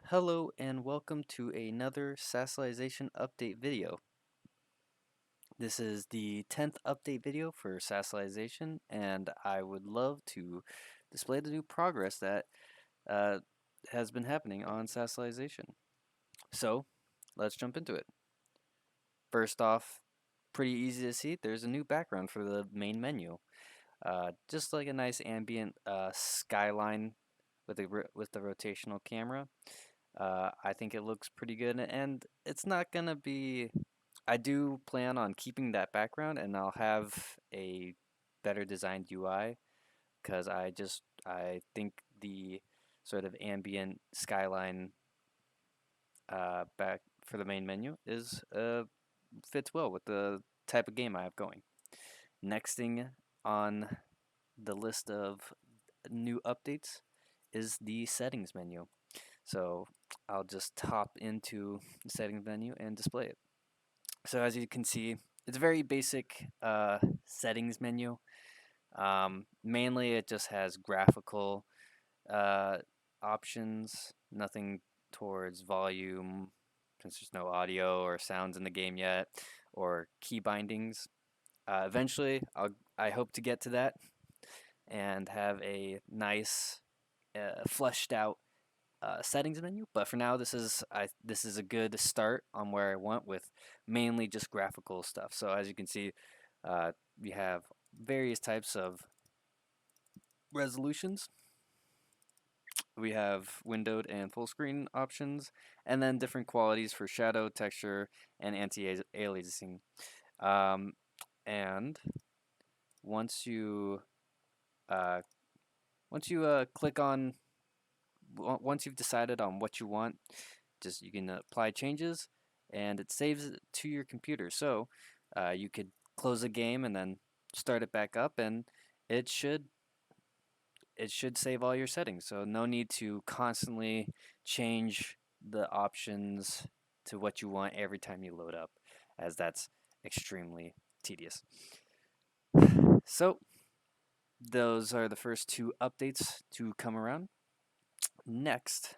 Hello and welcome to another Sassilization update video. This is the 10th update video for Sassilization, and I would love to display the new progress that uh, has been happening on Sassilization. So let's jump into it. First off, pretty easy to see, there's a new background for the main menu. Just like a nice ambient skyline with the rotational camera. I think it looks pretty good, and it's not gonna be. I do plan on keeping that background, and I'll have a better designed UI because I think the sort of ambient skyline back for the main menu is fits well with the type of game I have going. Next thing on the list of new updates is the settings menu. So I'll just hop into the settings menu and display it. So as you can see, it's a very basic settings menu. Mainly it just has graphical uh, options, nothing towards volume, since there's no audio or sounds in the game yet, or key bindings. Eventually, I hope to get to that and have a nice, fleshed out settings menu. But for now, this is a good start on where I went with mainly just graphical stuff. So as you can see, we have various types of resolutions. We have windowed and full screen options, and then different qualities for shadow, texture, and anti-aliasing. Um, and once you uh, click on once you've decided on what you want, just you can apply changes, and it saves it to your computer. So you could close a game and then start it back up, and it should save all your settings. So no need to constantly change the options to what you want every time you load up, as that's extremely tedious. So those are the first two updates to come around. Next,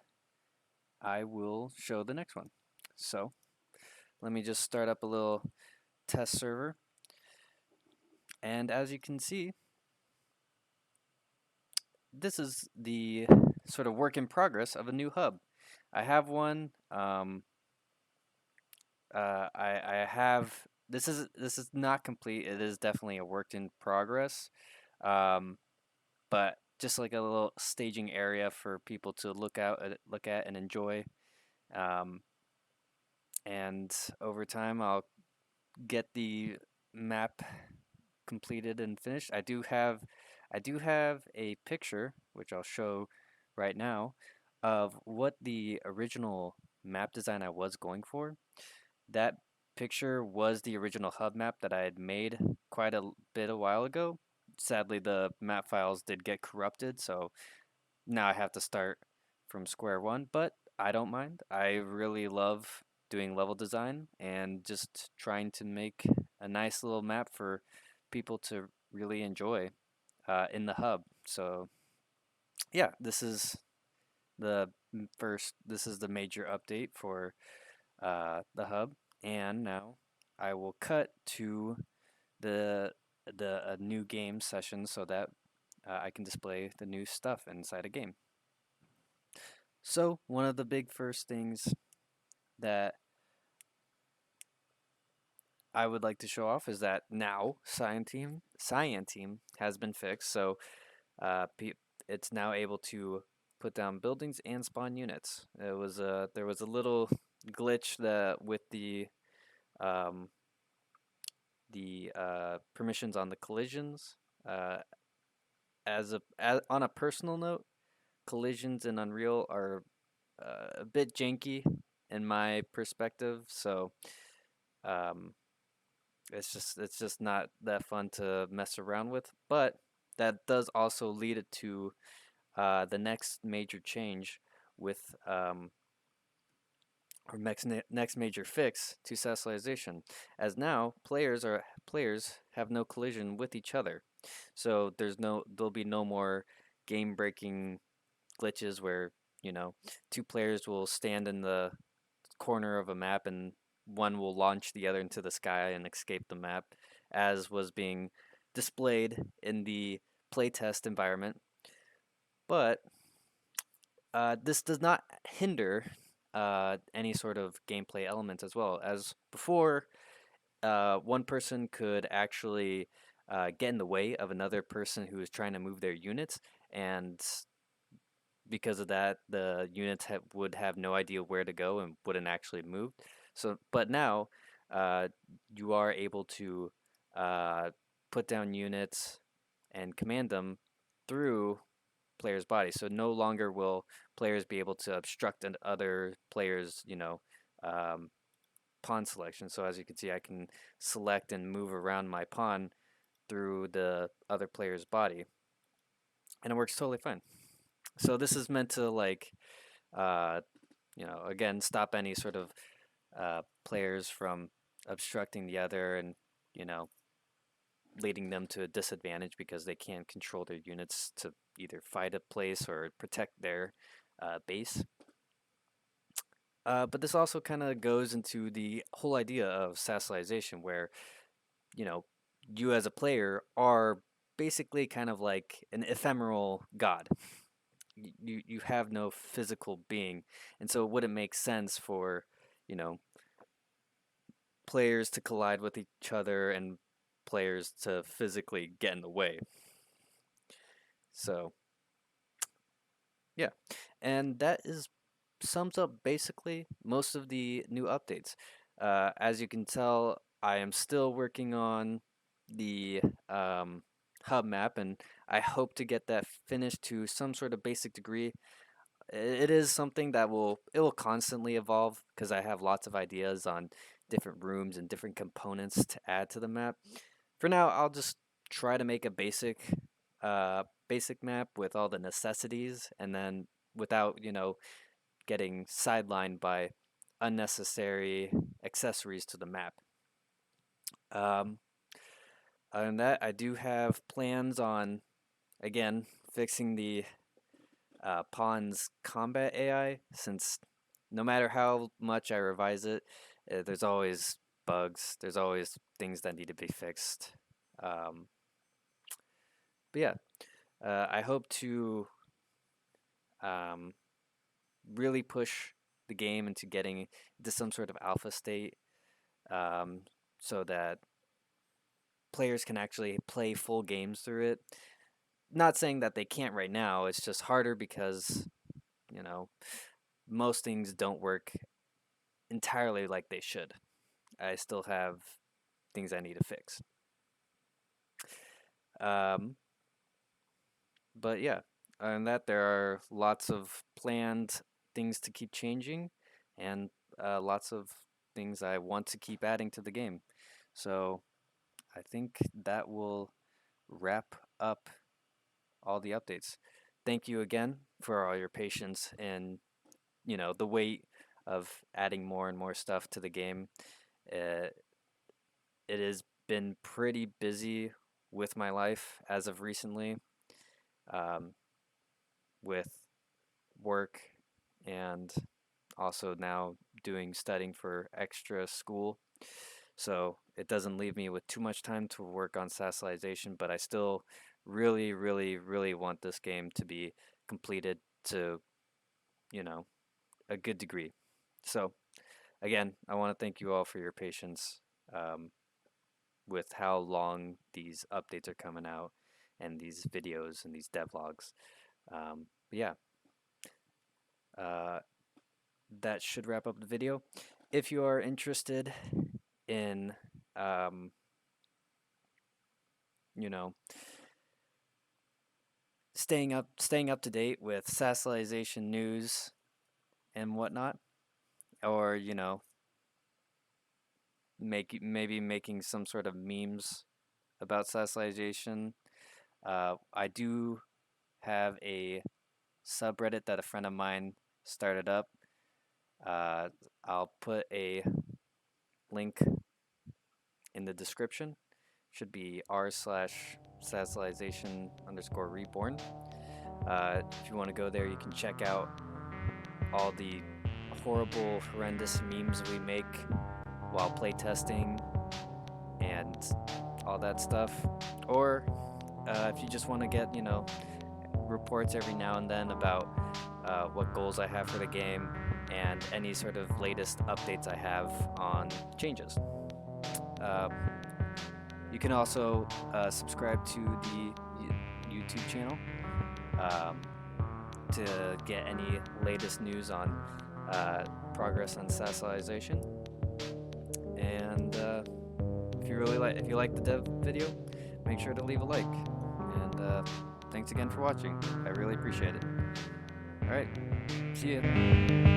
I will show the next one. So let me just start up a little test server. And as you can see, this is the sort of work in progress of a new hub. I have one. I have this is not complete. It is definitely a work in progress, um, but just like a little staging area for people to look at, and enjoy. Um, and over time, I'll get the map completed and finished. I do have a picture which I'll show right now of what the original map design I was going for. That picture was the original hub map that I had made quite a bit a while ago. Sadly, the map files did get corrupted, so now I have to start from square one, but I don't mind. I really love doing level design and just trying to make a nice little map for people to really enjoy in the hub. So yeah, this is the major update for the hub, and now I will cut to the new game session so that I can display the new stuff inside a game. So one of the big first things that I would like to show off is that now Cyan Team has been fixed. So uh, it's now able to put down buildings and spawn units. There was a little glitch that with um, the permissions on the collisions. Uh, on a personal note, collisions in Unreal are a bit janky in my perspective. So um, it's just not that fun to mess around with. But that does also lead it to the next major change with or next major fix to Sassilization, as now players have no collision with each other. So there'll be no more game breaking glitches where you know, two players will stand in the corner of a map and one will launch the other into the sky and escape the map, as was being displayed in the playtest environment. But this does not hinder any sort of gameplay elements as well. As before, one person could actually get in the way of another person who is trying to move their units, and because of that, the units would have no idea where to go and wouldn't actually move. So, but now uh, you are able to uh, put down units and command them through players' bodies. So no longer will players be able to obstruct other players, um, pawn selection. So as you can see, I can select and move around my pawn through the other player's body, and it works totally fine. So this is meant to uh, again, stop any sort of players from obstructing the other and, you know, leading them to a disadvantage because they can't control their units to either fight a place or protect their base. But this also kind of goes into the whole idea of Sassilization, where, you know, you as a player are basically kind of like an ephemeral god. You have no physical being, and so it wouldn't make sense for, you know, players to collide with each other and players to physically get in the way. So yeah, and that is sums up basically most of the new updates. As you can tell, I am still working on the hub map, and I hope to get that finished to some sort of basic degree. It is something that will constantly evolve because I have lots of ideas on different rooms and different components to add to the map. For now, I'll just try to make a basic map with all the necessities, and then without, getting sidelined by unnecessary accessories to the map. Um, Other than that, I do have plans on, again, fixing the Pawn's combat AI, since no matter how much I revise it, there's always bugs, there's always things that need to be fixed. Um, but yeah, I hope to um, really push the game into getting into some sort of alpha state, um, so that players can actually play full games through it. Not saying that they can't right now, it's just harder because, you know, most things don't work entirely like they should. I still have things I need to fix. Um, but yeah, other than that, there are lots of planned things to keep changing, and lots of things I want to keep adding to the game. So I think that will wrap up all the updates. Thank you again for all your patience and, the wait of adding more and more stuff to the game. Uh, it has been pretty busy with my life as of recently, um, with work and also now doing studying for extra school. So it doesn't leave me with too much time to work on Sassilization, but I still really, really, really want this game to be completed to, you know, a good degree. So again, I want to thank you all for your patience, um, with how long these updates are coming out and these videos and these devlogs. But yeah, uh, that should wrap up the video. If you are interested in, um, you know, staying up to date with Sassilization news and whatnot, or, maybe making some sort of memes about Sassilization, I do have a subreddit that a friend of mine started up. Uh, I'll put a link in the description. Should be r/Sassilization_reborn. If you want to go there, you can check out all the horrible, horrendous memes we make while playtesting and all that stuff. Or if you just want to get, reports every now and then about what goals I have for the game and any sort of latest updates I have on changes. Uh, you can also subscribe to the YouTube channel to get any latest news on progress on Sassilization. And if you like the dev video, make sure to leave a like. And thanks again for watching. I really appreciate it. All right, see ya.